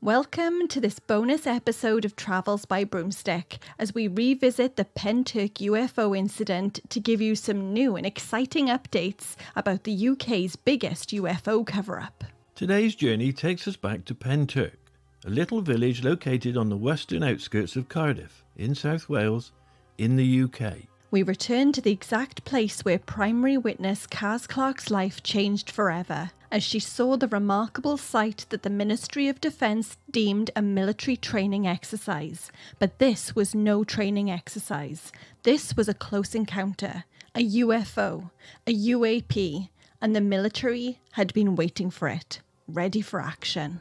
Welcome to this bonus episode of Travels by Broomstick as we revisit the Pentyrch UFO incident to give you some new and exciting updates about the UK's biggest UFO cover-up. Today's journey takes us back to Pentyrch, a little village located on the western outskirts of Cardiff, in South Wales, in the UK. We return to the exact place where primary witness Caz Clarke's life changed forever, as she saw the remarkable sight that the Ministry of Defence deemed a military training exercise. But this was no training exercise. This was a close encounter, a UFO, a UAP, and the military had been waiting for it, ready for action.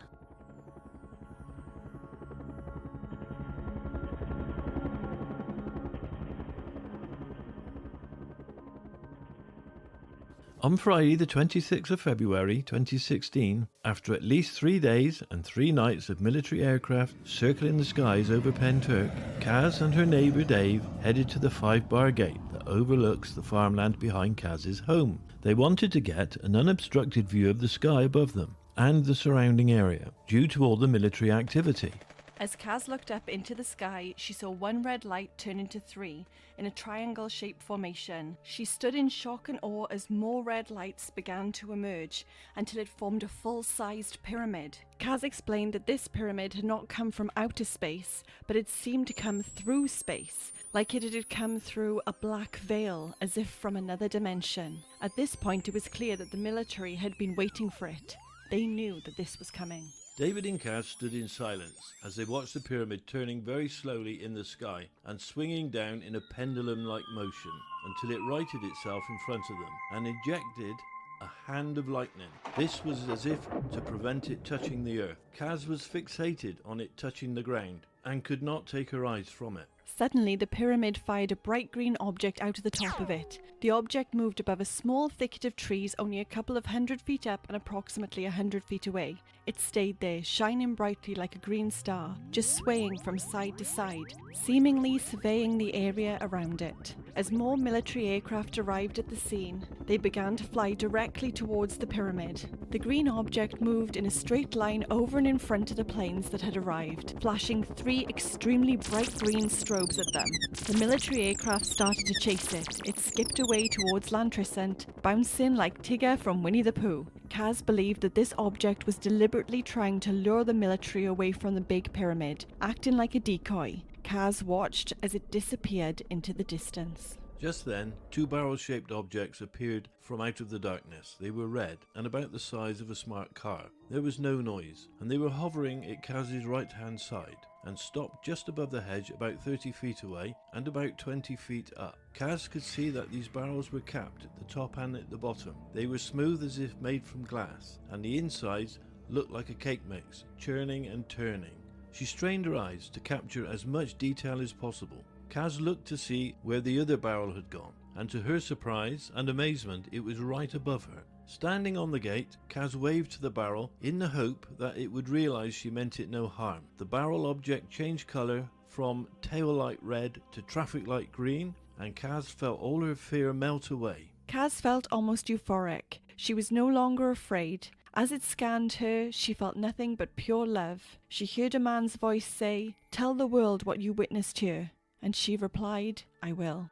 On Friday the 26th of February 2016, after at least 3 days and 3 nights of military aircraft circling the skies over Pentyrch, Caz and her neighbour Dave headed to the 5-bar gate that overlooks the farmland behind Caz's home. They wanted to get an unobstructed view of the sky above them and the surrounding area, due to all the military activity. As Caz looked up into the sky, she saw one red light turn into 3 in a triangle-shaped formation. She stood in shock and awe as more red lights began to emerge until it formed a full-sized pyramid. Caz explained that this pyramid had not come from outer space, but it seemed to come through space, like it had come through a black veil, as if from another dimension. At this point, it was clear that the military had been waiting for it. They knew that this was coming. David and Caz stood in silence as they watched the pyramid turning very slowly in the sky and swinging down in a pendulum-like motion until it righted itself in front of them and ejected a hand of lightning. This was as if to prevent it touching the earth. Caz was fixated on it touching the ground and could not take her eyes from it. Suddenly, the pyramid fired a bright green object out of the top of it. The object moved above a small thicket of trees only a couple of 100 feet up and approximately 100 feet away. It stayed there, shining brightly like a green star, just swaying from side to side, seemingly surveying the area around it. As more military aircraft arrived at the scene, they began to fly directly towards the pyramid. The green object moved in a straight line over and in front of the planes that had arrived, flashing 3 extremely bright green strobes at them. The military aircraft started to chase it. It skipped away towards Llantrisant, bouncing like Tigger from Winnie the Pooh. Caz believed that this object was deliberately trying to lure the military away from the big pyramid, acting like a decoy. Caz watched as it disappeared into the distance. Just then, 2 barrel-shaped objects appeared from out of the darkness. They were red and about the size of a smart car. There was no noise, and they were hovering at Caz's right-hand side and stopped just above the hedge about 30 feet away and about 20 feet up. Caz could see that these barrels were capped at the top and at the bottom. They were smooth as if made from glass, and the insides looked like a cake mix, churning and turning. She strained her eyes to capture as much detail as possible. Caz looked to see where the other barrel had gone, and to her surprise and amazement, it was right above her. Standing on the gate, Caz waved to the barrel in the hope that it would realise she meant it no harm. The barrel object changed colour from tail light red to traffic light green, and Caz felt all her fear melt away. Caz felt almost euphoric. She was no longer afraid. As it scanned her, she felt nothing but pure love. She heard a man's voice say, "Tell the world what you witnessed here." And she replied, "I will."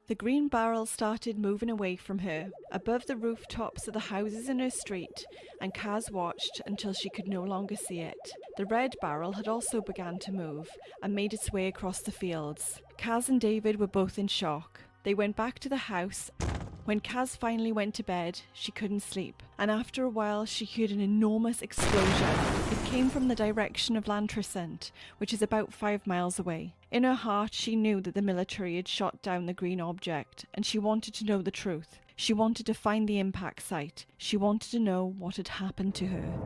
The green barrel started moving away from her, above the rooftops of the houses in her street, and Caz watched until she could no longer see it. The red barrel had also begun to move and made its way across the fields. Caz and David were both in shock. They went back to the house. When Caz finally went to bed, she couldn't sleep, and after a while she heard an enormous explosion. It came from the direction of Llantrisant, which is about 5 miles away. In her heart, she knew that the military had shot down the green object, and she wanted to know the truth. She wanted to find the impact site. She wanted to know what had happened to her.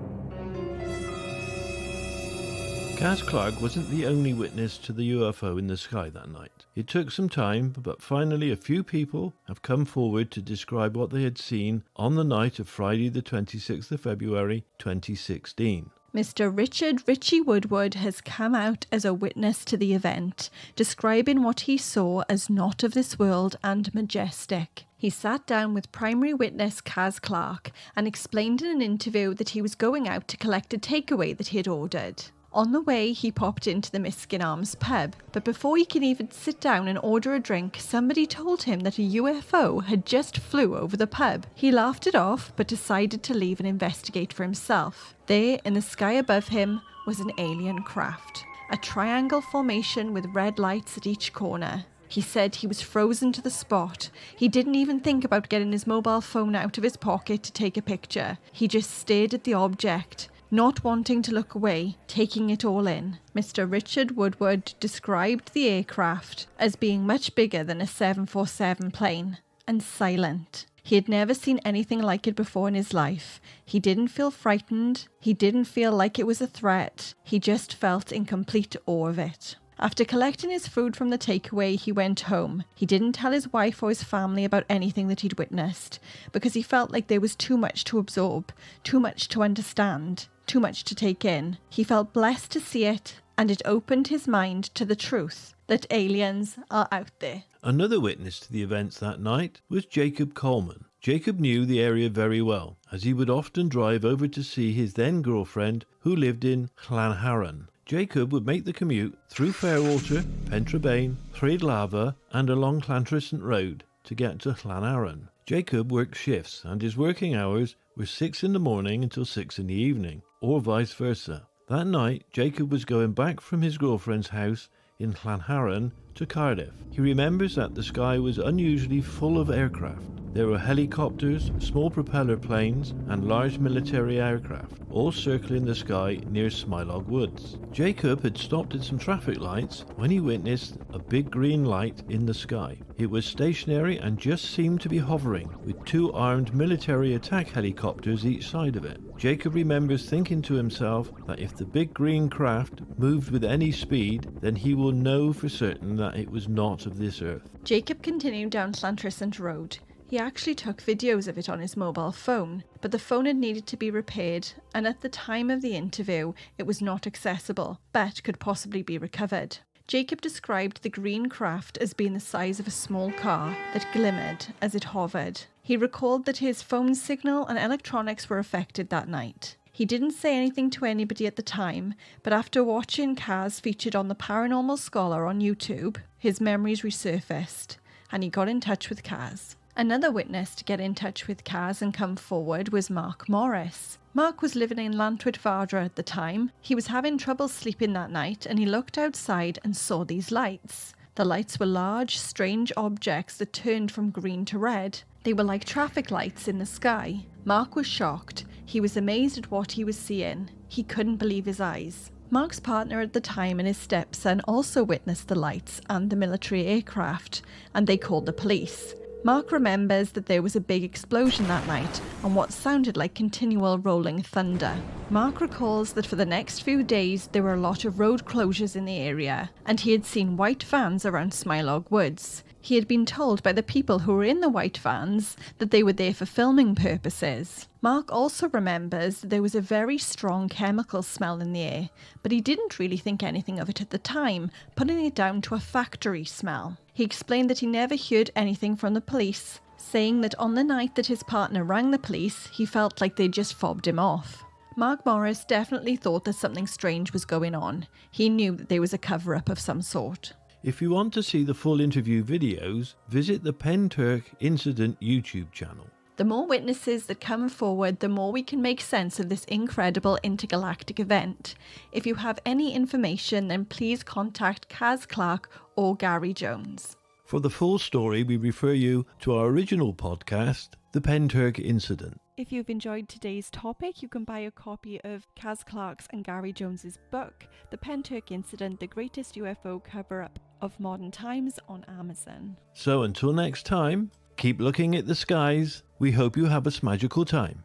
Caz Clarke wasn't the only witness to the UFO in the sky that night. It took some time, but finally a few people have come forward to describe what they had seen on the night of Friday the 26th of February 2016. Mr. Richard Richie Woodward has come out as a witness to the event, describing what he saw as not of this world and majestic. He sat down with primary witness Caz Clarke and explained in an interview that he was going out to collect a takeaway that he had ordered. On the way, he popped into the Miskin Arms pub, but before he could even sit down and order a drink, somebody told him that a UFO had just flew over the pub. He laughed it off, but decided to leave and investigate for himself. There, in the sky above him, was an alien craft, a triangle formation with red lights at each corner. He said he was frozen to the spot. He didn't even think about getting his mobile phone out of his pocket to take a picture. He just stared at the object, not wanting to look away, taking it all in. Mr. Richard Woodward described the aircraft as being much bigger than a 747 plane, and silent. He had never seen anything like it before in his life. He didn't feel frightened. He didn't feel like it was a threat. He just felt in complete awe of it. After collecting his food from the takeaway, he went home. He didn't tell his wife or his family about anything that he'd witnessed, because he felt like there was too much to absorb, too much to understand, too much to take in. He felt blessed to see it, and it opened his mind to the truth that aliens are out there. Another witness to the events that night was Jacob Coleman. Jacob knew the area very well, as he would often drive over to see his then-girlfriend, who lived in Llanharan. Jacob would make the commute through Fairwater, Pentyrch, Lava and along Llantrisant Road to get to Llanharan. Jacob worked shifts and his working hours were 6 in the morning until 6 in the evening, or vice versa. That night, Jacob was going back from his girlfriend's house in Llanharan to Cardiff. He remembers that the sky was unusually full of aircraft. There were helicopters, small propeller planes and large military aircraft, all circling the sky near Smilog Woods. Jacob had stopped at some traffic lights when he witnessed a big green light in the sky. It was stationary and just seemed to be hovering, with 2 armed military attack helicopters each side of it. Jacob remembers thinking to himself that if the big green craft moved with any speed, then he will know for certain that it was not of this earth. Jacob continued down Llantrisant Road. He actually took videos of it on his mobile phone, but the phone had needed to be repaired, and at the time of the interview, it was not accessible, but could possibly be recovered. Jacob described the green craft as being the size of a small car that glimmered as it hovered. He recalled that his phone signal and electronics were affected that night. He didn't say anything to anybody at the time, but after watching Caz featured on the Paranormal Scholar on YouTube, his memories resurfaced, and he got in touch with Caz. Another witness to get in touch with Caz and come forward was Mark Morris. Mark was living in Llantrisant at the time. He was having trouble sleeping that night and he looked outside and saw these lights. The lights were large, strange objects that turned from green to red. They were like traffic lights in the sky. Mark was shocked. He was amazed at what he was seeing. He couldn't believe his eyes. Mark's partner at the time and his stepson also witnessed the lights and the military aircraft, and they called the police. Mark remembers that there was a big explosion that night and what sounded like continual rolling thunder. Mark recalls that for the next few days there were a lot of road closures in the area, and he had seen white vans around Smilog Woods. He had been told by the people who were in the white vans that they were there for filming purposes. Mark also remembers that there was a very strong chemical smell in the air, but he didn't really think anything of it at the time, putting it down to a factory smell. He explained that he never heard anything from the police, saying that on the night that his partner rang the police, he felt like they'd just fobbed him off. Mark Morris definitely thought that something strange was going on. He knew that there was a cover-up of some sort. If you want to see the full interview videos, visit the Pentyrch Incident YouTube channel. The more witnesses that come forward, the more we can make sense of this incredible intergalactic event. If you have any information, then please contact Caz Clarke or Gari Jones. For the full story, we refer you to our original podcast, The Pentyrch Incident. If you've enjoyed today's topic, you can buy a copy of Caz Clarke's and Gari Jones's book, The Pentyrch Incident, The Greatest UFO Cover-Up of Modern Times, on Amazon. So until next time, keep looking at the skies. We hope you have a smagical time.